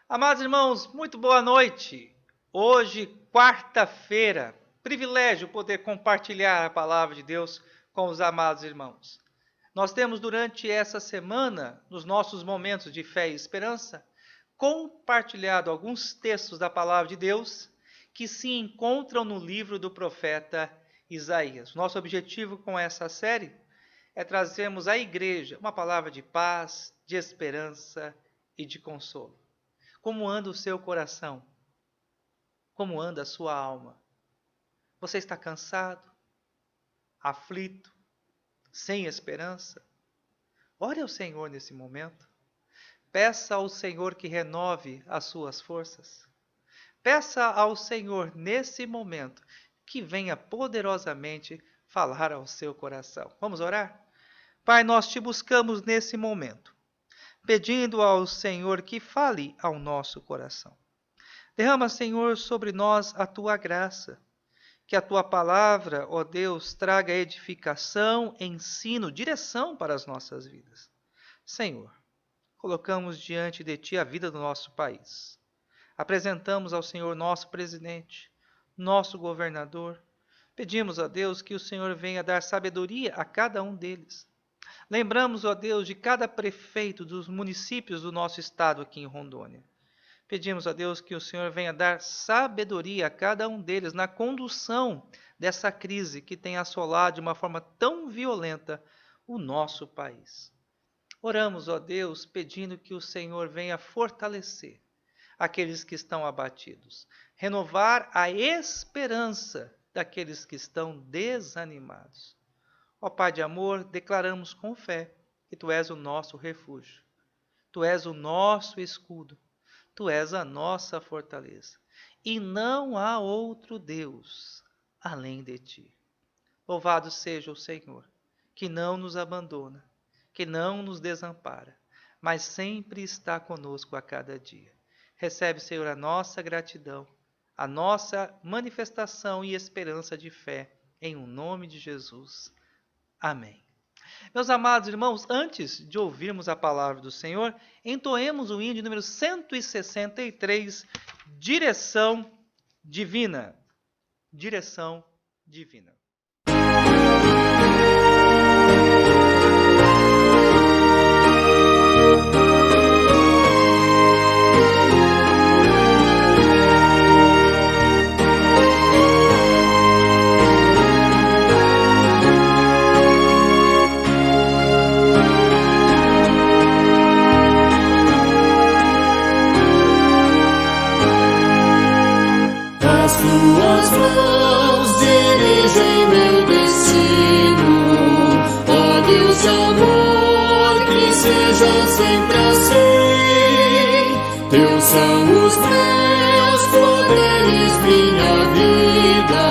Amados irmãos, muito boa noite. Hoje, quarta-feira, privilégio poder compartilhar a palavra de Deus com os amados irmãos. Nós temos durante essa semana, nos nossos momentos de fé e esperança, compartilhado alguns textos da palavra de Deus que se encontram no livro do profeta Isaías. Nosso objetivo com essa série é trazermos à igreja uma palavra de paz, de esperança e de consolo. Como anda o seu coração? Como anda a sua alma? Você está cansado? Aflito? Sem esperança? Ore ao Senhor nesse momento. Peça ao Senhor que renove as suas forças. Peça ao Senhor nesse momento que venha poderosamente falar ao seu coração. Vamos orar? Pai, nós te buscamos nesse momento, pedindo ao Senhor que fale ao nosso coração. Derrama, Senhor, sobre nós a tua graça, que a tua palavra, ó Deus, traga edificação, ensino, direção para as nossas vidas. Senhor, colocamos diante de ti a vida do nosso país. Apresentamos ao Senhor nosso presidente, nosso governador. Pedimos a Deus que o Senhor venha dar sabedoria a cada um deles. Lembramos, ó Deus, de cada prefeito dos municípios do nosso estado aqui em Rondônia. Pedimos a Deus que o Senhor venha dar sabedoria a cada um deles na condução dessa crise que tem assolado de uma forma tão violenta o nosso país. Oramos, ó Deus, pedindo que o Senhor venha fortalecer aqueles que estão abatidos, renovar a esperança daqueles que estão desanimados. Ó Pai de amor, declaramos com fé que Tu és o nosso refúgio, Tu és o nosso escudo, Tu és a nossa fortaleza, e não há outro Deus além de Ti. Louvado seja o Senhor, que não nos abandona, que não nos desampara, mas sempre está conosco a cada dia. Recebe, Senhor, a nossa gratidão, a nossa manifestação e esperança de fé, em o nome de Jesus. Amém. Meus amados irmãos, antes de ouvirmos a palavra do Senhor, entoemos o hino de número 163, Direção Divina. Direção Divina. Tuas mãos dirigem meu destino, ó Deus de amor, que seja sempre assim. Teus são os meus poderes, minha vida,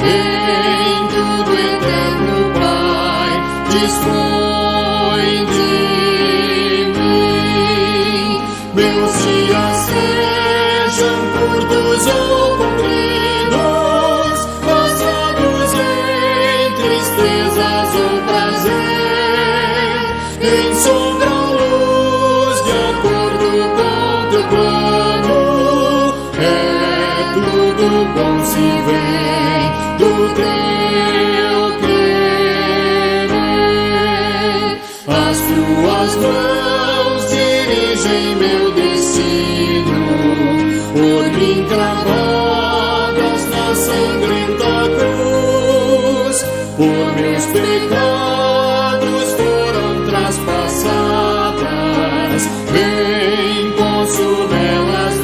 em tudo eterno, Pai, dispõe de mim. Meus dias sejam curtos ou compridos, passados em tristezas ou prazer, em sombra ou luz, de acordo com teu plano. É tudo bom se vem do teu querer. As tuas mãos dirigem meu destino, por mim cravadas na sangrenta cruz, por meus pecados foram traspassadas, vem posso nelas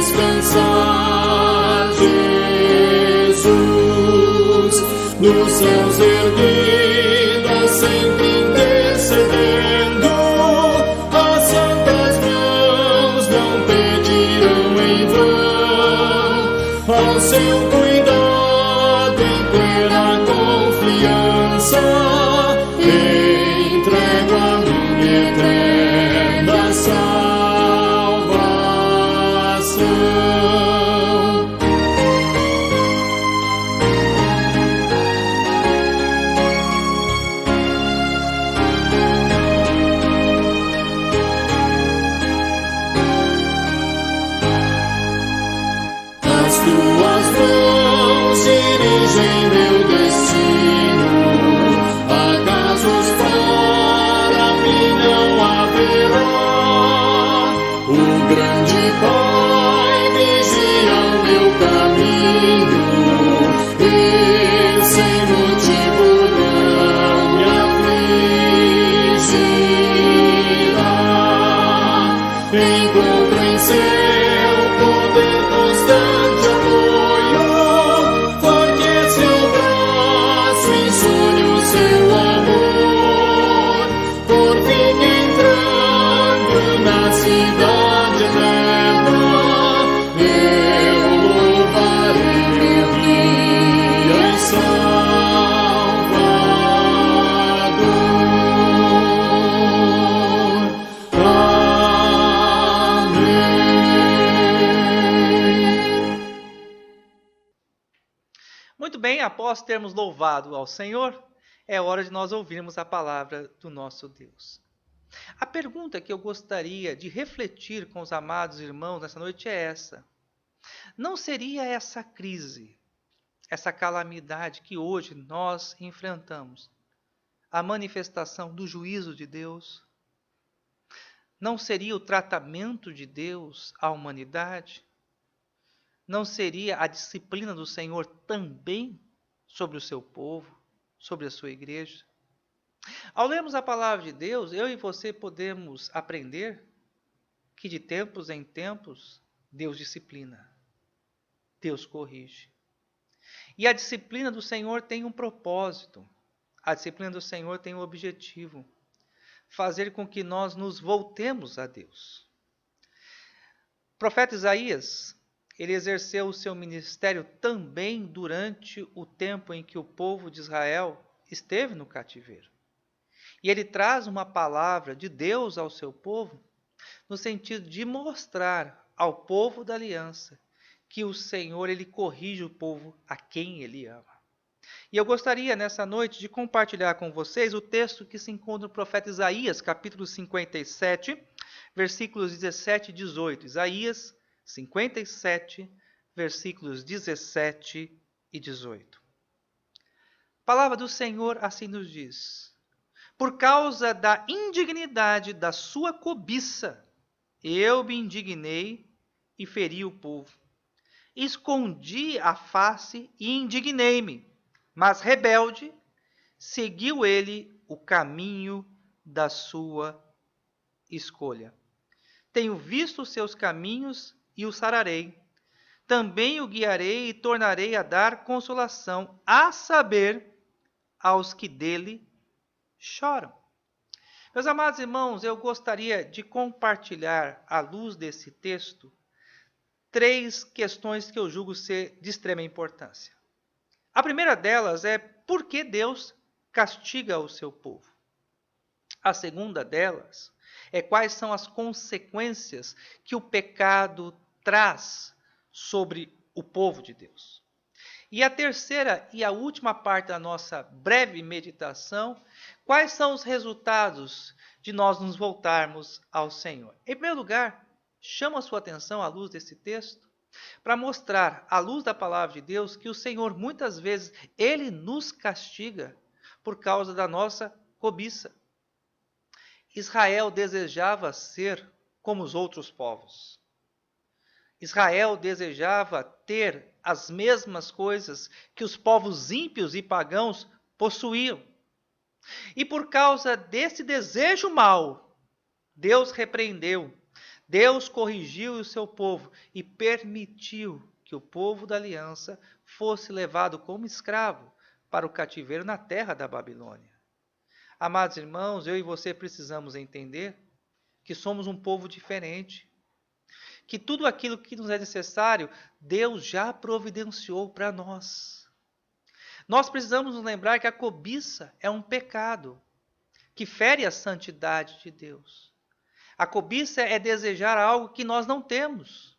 descansar, Jesus, nos céus erguida, sempre intercedendo, as santas mãos não pedirão em vão, ao seu cuidado em plena confiança, entrego a minha eterna salvação. bem, após termos louvado ao Senhor, é hora de nós ouvirmos a palavra do nosso Deus. A pergunta que eu gostaria de refletir com os amados irmãos nessa noite é essa: não seria essa crise, essa calamidade que hoje nós enfrentamos, a manifestação do juízo de Deus? Não seria o tratamento de Deus à humanidade? Não seria a disciplina do Senhor também sobre o seu povo, sobre a sua igreja? Ao lermos a palavra de Deus, eu e você podemos aprender que de tempos em tempos Deus disciplina, Deus corrige. E a disciplina do Senhor tem um propósito, a disciplina do Senhor tem um objetivo: fazer com que nós nos voltemos a Deus. O profeta Isaías, ele exerceu o seu ministério também durante o tempo em que o povo de Israel esteve no cativeiro. E ele traz uma palavra de Deus ao seu povo, no sentido de mostrar ao povo da aliança que o Senhor, ele corrige o povo a quem ele ama. E eu gostaria nessa noite de compartilhar com vocês o texto que se encontra no profeta Isaías, capítulo 57, versículos 17 e 18. Isaías 57, versículos 17 e 18. A palavra do Senhor assim nos diz: por causa da indignidade da sua cobiça, eu me indignei e feri o povo. Escondi a face e indignei-me, mas rebelde, seguiu ele o caminho da sua escolha. Tenho visto os seus caminhos e o sararei. Também o guiarei e tornarei a dar consolação, a saber, aos que dele choram. Meus amados irmãos, eu gostaria de compartilhar, à luz desse texto, 3 questões que eu julgo ser de extrema importância. A primeira delas é por que Deus castiga o seu povo. A segunda delas é quais são as consequências que o pecado traz sobre o povo de Deus. E a terceira e a última parte da nossa breve meditação, quais são os resultados de nós nos voltarmos ao Senhor. Em primeiro lugar, chamo a sua atenção à luz desse texto para mostrar, à luz da palavra de Deus, que o Senhor muitas vezes, ele nos castiga por causa da nossa cobiça. Israel desejava ser como os outros povos. Israel desejava ter as mesmas coisas que os povos ímpios e pagãos possuíam. E por causa desse desejo mau, Deus repreendeu, Deus corrigiu o seu povo e permitiu que o povo da aliança fosse levado como escravo para o cativeiro na terra da Babilônia. Amados irmãos, eu e você precisamos entender que somos um povo diferente, que tudo aquilo que nos é necessário, Deus já providenciou para nós. Nós precisamos nos lembrar que a cobiça é um pecado que fere a santidade de Deus. A cobiça é desejar algo que nós não temos.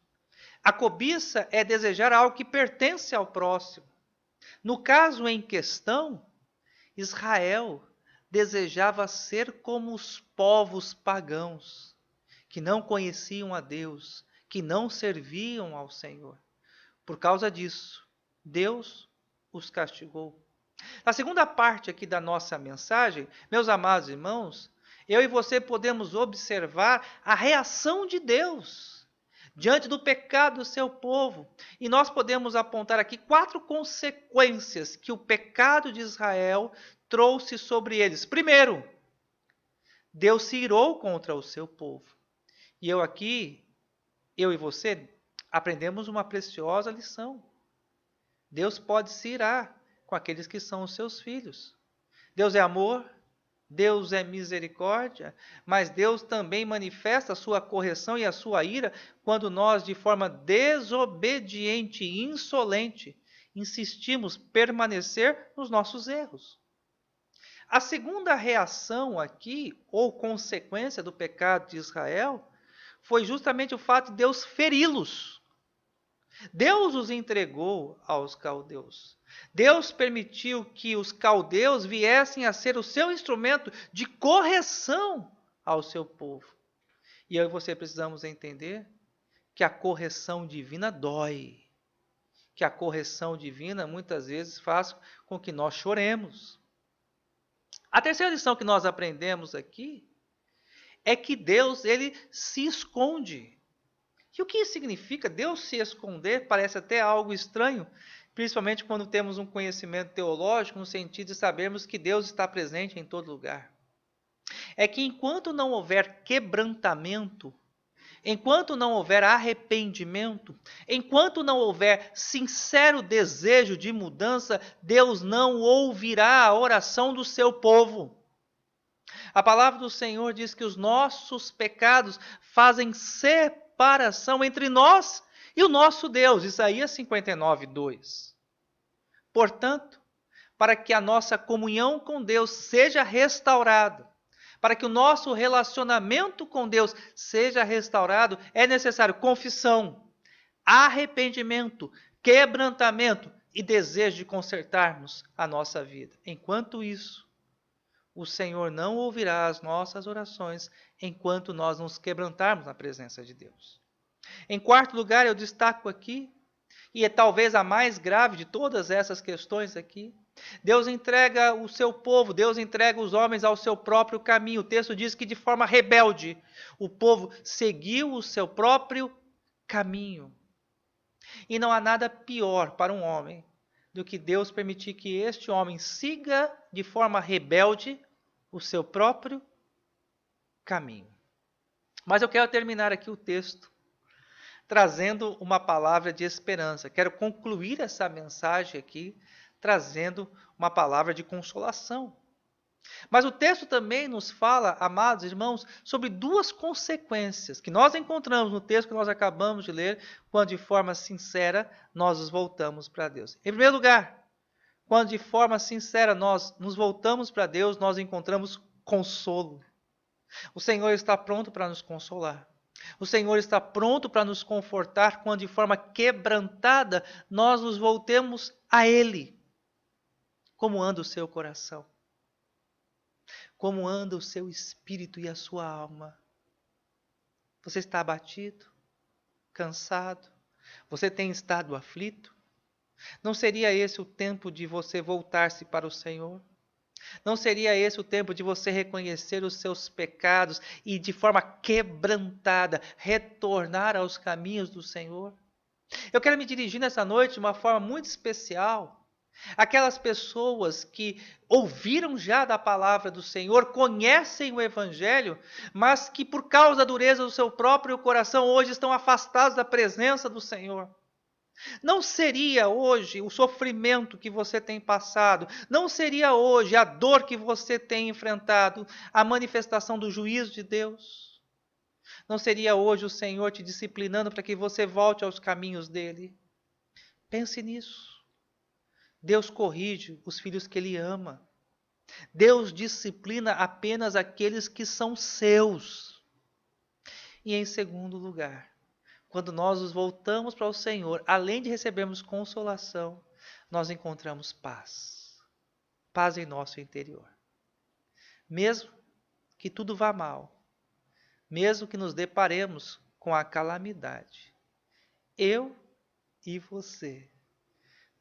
A cobiça é desejar algo que pertence ao próximo. No caso em questão, Israel desejava ser como os povos pagãos, que não conheciam a Deus, que não serviam ao Senhor. Por causa disso, Deus os castigou. Na segunda parte aqui da nossa mensagem, meus amados irmãos, eu e você podemos observar a reação de Deus diante do pecado do seu povo. E nós podemos apontar aqui 4 consequências que o pecado de Israel trouxe sobre eles. Primeiro, Deus se irou contra o seu povo. E eu e você, aprendemos uma preciosa lição. Deus pode se irar com aqueles que são os seus filhos. Deus é amor, Deus é misericórdia, mas Deus também manifesta a sua correção e a sua ira quando nós, de forma desobediente e insolente, insistimos permanecer nos nossos erros. A segunda reação aqui, ou consequência do pecado de Israel, foi justamente o fato de Deus feri-los. Deus os entregou aos caldeus. Deus permitiu que os caldeus viessem a ser o seu instrumento de correção ao seu povo. E eu e você precisamos entender que a correção divina dói. Que a correção divina muitas vezes faz com que nós choremos. A terceira lição que nós aprendemos aqui é que Deus, ele se esconde. E o que isso significa? Deus se esconder parece até algo estranho, principalmente quando temos um conhecimento teológico, no sentido de sabermos que Deus está presente em todo lugar. É que enquanto não houver quebrantamento, enquanto não houver arrependimento, enquanto não houver sincero desejo de mudança, Deus não ouvirá a oração do seu povo. A palavra do Senhor diz que os nossos pecados fazem separação entre nós e o nosso Deus. Isaías 59:2. Portanto, para que a nossa comunhão com Deus seja restaurada, para que o nosso relacionamento com Deus seja restaurado, é necessário confissão, arrependimento, quebrantamento e desejo de consertarmos a nossa vida. Enquanto isso, o Senhor não ouvirá as nossas orações enquanto nós nos quebrantarmos na presença de Deus. Em quarto lugar, eu destaco aqui, e é talvez a mais grave de todas essas questões aqui, Deus entrega o seu povo, Deus entrega os homens ao seu próprio caminho. O texto diz que de forma rebelde, o povo seguiu o seu próprio caminho. E não há nada pior para um homem do que Deus permitir que este homem siga de forma rebelde o seu próprio caminho. Mas eu quero terminar aqui o texto trazendo uma palavra de esperança. Quero concluir essa mensagem aqui trazendo uma palavra de consolação. Mas o texto também nos fala, amados irmãos, sobre duas consequências que nós encontramos no texto que nós acabamos de ler, quando de forma sincera nós nos voltamos para Deus. Em primeiro lugar, quando de forma sincera nós nos voltamos para Deus, nós encontramos consolo. O Senhor está pronto para nos consolar. O Senhor está pronto para nos confortar quando de forma quebrantada nós nos voltemos a Ele. Como anda o seu coração? Como anda o seu espírito e a sua alma? Você está abatido? Cansado? Você tem estado aflito? Não seria esse o tempo de você voltar-se para o Senhor? Não seria esse o tempo de você reconhecer os seus pecados e de forma quebrantada retornar aos caminhos do Senhor? Eu quero me dirigir nessa noite de uma forma muito especial aquelas pessoas que ouviram já da palavra do Senhor, conhecem o Evangelho, mas que por causa da dureza do seu próprio coração hoje estão afastados da presença do Senhor. Não seria hoje o sofrimento que você tem passado, não seria hoje a dor que você tem enfrentado, a manifestação do juízo de Deus? Não seria hoje o Senhor te disciplinando para que você volte aos caminhos dele? Pense nisso. Deus corrige os filhos que Ele ama. Deus disciplina apenas aqueles que são seus. E em segundo lugar, quando nós nos voltamos para o Senhor, além de recebermos consolação, nós encontramos paz. Paz em nosso interior. Mesmo que tudo vá mal, mesmo que nos deparemos com a calamidade, eu e você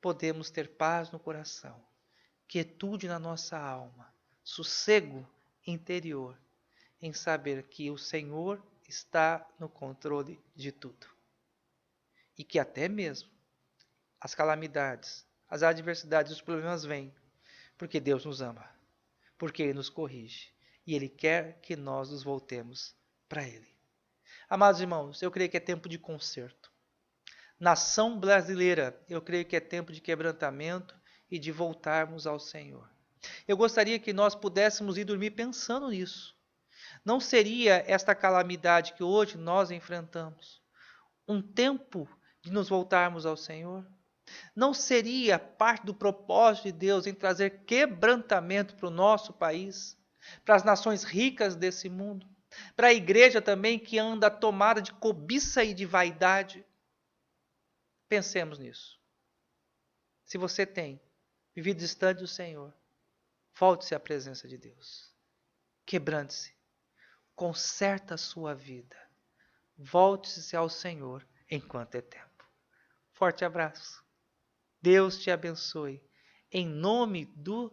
podemos ter paz no coração, quietude na nossa alma, sossego interior, em saber que o Senhor está no controle de tudo. E que até mesmo as calamidades, as adversidades, os problemas vêm, porque Deus nos ama, porque Ele nos corrige, e Ele quer que nós nos voltemos para Ele. Amados irmãos, eu creio que é tempo de conserto. Nação brasileira, eu creio que é tempo de quebrantamento e de voltarmos ao Senhor. Eu gostaria que nós pudéssemos ir dormir pensando nisso. Não seria esta calamidade que hoje nós enfrentamos um tempo de nos voltarmos ao Senhor? Não seria parte do propósito de Deus em trazer quebrantamento para o nosso país, para as nações ricas desse mundo, para a igreja também que anda tomada de cobiça e de vaidade? Pensemos nisso. Se você tem vivido distante do Senhor, volte-se à presença de Deus. Quebrante-se. Conserta a sua vida. Volte-se ao Senhor enquanto é tempo. Forte abraço. Deus te abençoe. Em nome do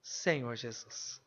Senhor Jesus.